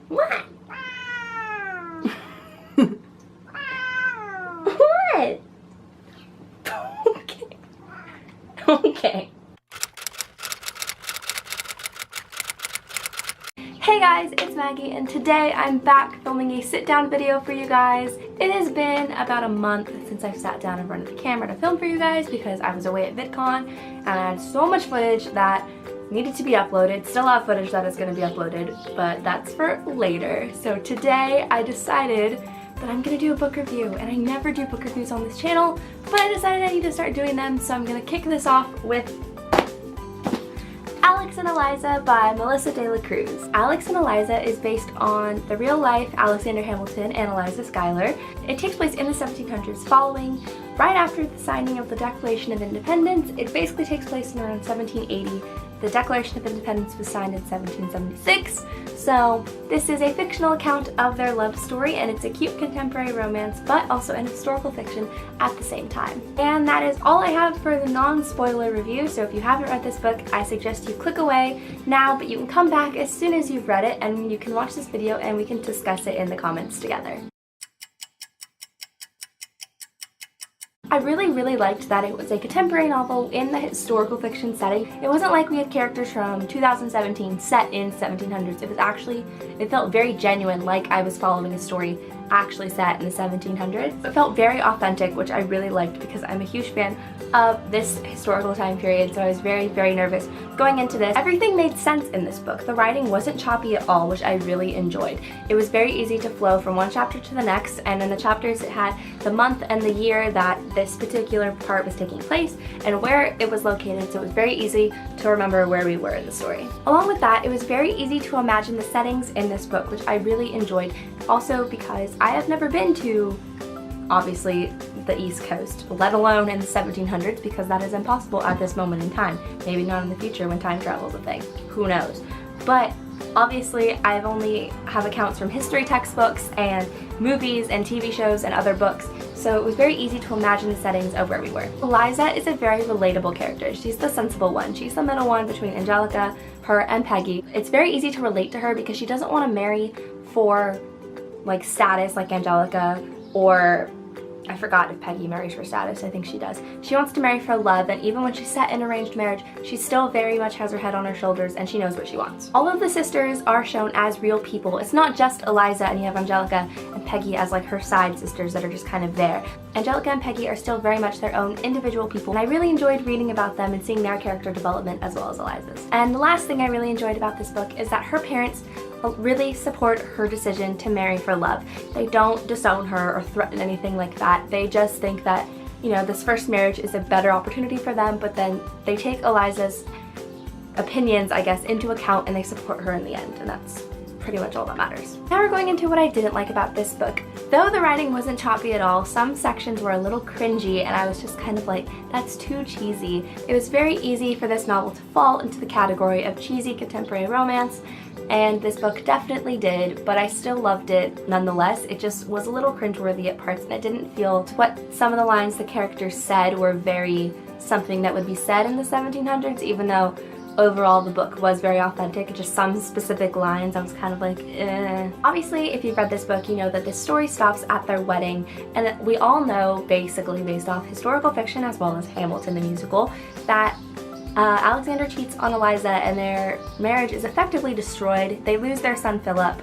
What? What? Okay. Okay. Hey guys, it's Maggie, and today I'm back filming a sit-down video for you guys. It has been about a month since I've sat down in front of the camera to film for you guys because I was away at VidCon and I had so much footage that needed to be uploaded. Still have footage that is going to be uploaded, but that's for later. So today I decided that I'm going to do a book review, and I never do book reviews on this channel, but I decided I need to start doing them, so I'm going to kick this off with Alex and Eliza by Melissa De La Cruz. Alex and Eliza is based on the real-life Alexander Hamilton and Eliza Schuyler. It takes place in the 1700s following right after the signing of the Declaration of Independence. It basically takes place in around 1780. The Declaration of Independence was signed in 1776, so this is a fictional account of their love story, and it's a cute contemporary romance, but also an historical fiction at the same time. And that is all I have for the non-spoiler review, so if you haven't read this book, I suggest you click away now, but you can come back as soon as you've read it, and you can watch this video and we can discuss it in the comments together. I really liked that it was a contemporary novel in the historical fiction setting. It wasn't like we had characters from 2017 set in 1700s. It was actually, it felt very genuine, like I was following a story actually set in the 1700s. It felt very authentic, which I really liked because I'm a huge fan of this historical time period, so I was very nervous going into this. Everything made sense in this book. The writing wasn't choppy at all, which I really enjoyed. It was very easy to flow from one chapter to the next, and in the chapters it had the month and the year that this particular part was taking place and where it was located, so it was very easy to remember where we were in the story. Along with that, it was very easy to imagine the settings in this book, which I really enjoyed, also because I have never been to, obviously, the East Coast, let alone in the 1700s, because that is impossible at this moment in time. Maybe not in the future when time travel is a thing. Who knows? But obviously, I've only have accounts from history textbooks and movies and TV shows and other books, so it was very easy to imagine the settings of where we were. Eliza is a very relatable character. She's the sensible one. She's the middle one between Angelica, her, and Peggy. It's very easy to relate to her because she doesn't want to marry for like status like Angelica, or I forgot if Peggy marries for status. I think she does. She wants to marry for love, and even when she's set in arranged marriage, she still very much has her head on her shoulders and she knows what she wants. All of the sisters are shown as real people. It's not just Eliza and you have Angelica and Peggy as like her side sisters that are just kind of there. Angelica and Peggy are still very much their own individual people, and I really enjoyed reading about them and seeing their character development as well as Eliza's. And the last thing I really enjoyed about this book is that her parents really support her decision to marry for love. They don't disown her or threaten anything like that. They just think that, you know, this first marriage is a better opportunity for them, but then they take Eliza's opinions, I guess, into account, and they support her in the end, and that's pretty much all that matters. Now we're going into what I didn't like about this book. Though the writing wasn't choppy at all, some sections were a little cringy, and I was just kind of like, that's too cheesy. It was very easy for this novel to fall into the category of cheesy contemporary romance, and this book definitely did, but I still loved it nonetheless. It just was a little cringeworthy at parts, and it didn't feel what some of the lines the characters said were very something that would be said in the 1700s, even though overall the book was very authentic. Just some specific lines I was kind of like, eh. Obviously, if you've read this book, you know that this story stops at their wedding, and we all know, basically based off historical fiction as well as Hamilton the musical, that Alexander cheats on Eliza and their marriage is effectively destroyed. They lose their son Philip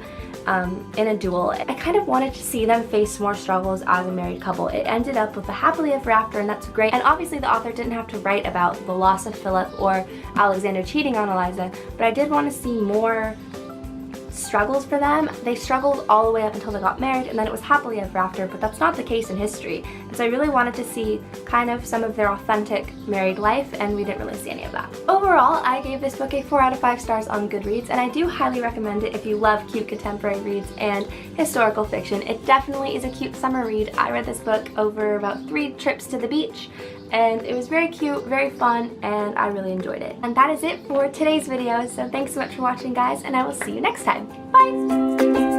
in a duel. I kind of wanted to see them face more struggles as a married couple. It ended up with a happily ever after, and that's great. And obviously the author didn't have to write about the loss of Philip or Alexander cheating on Eliza, but I did want to see more struggles for them. They struggled all the way up until they got married, and then it was happily ever after, but that's not the case in history. And so I really wanted to see kind of some of their authentic married life, and we didn't really see any of that. Overall, I gave this book a 4 out of 5 stars on Goodreads, and I do highly recommend it if you love cute contemporary reads and historical fiction. It definitely is a cute summer read. I read this book over about 3 trips to the beach, and it was very cute, very fun, and I really enjoyed it. And that is it for today's video, so thanks so much for watching, guys, and I will see you next time. Bye!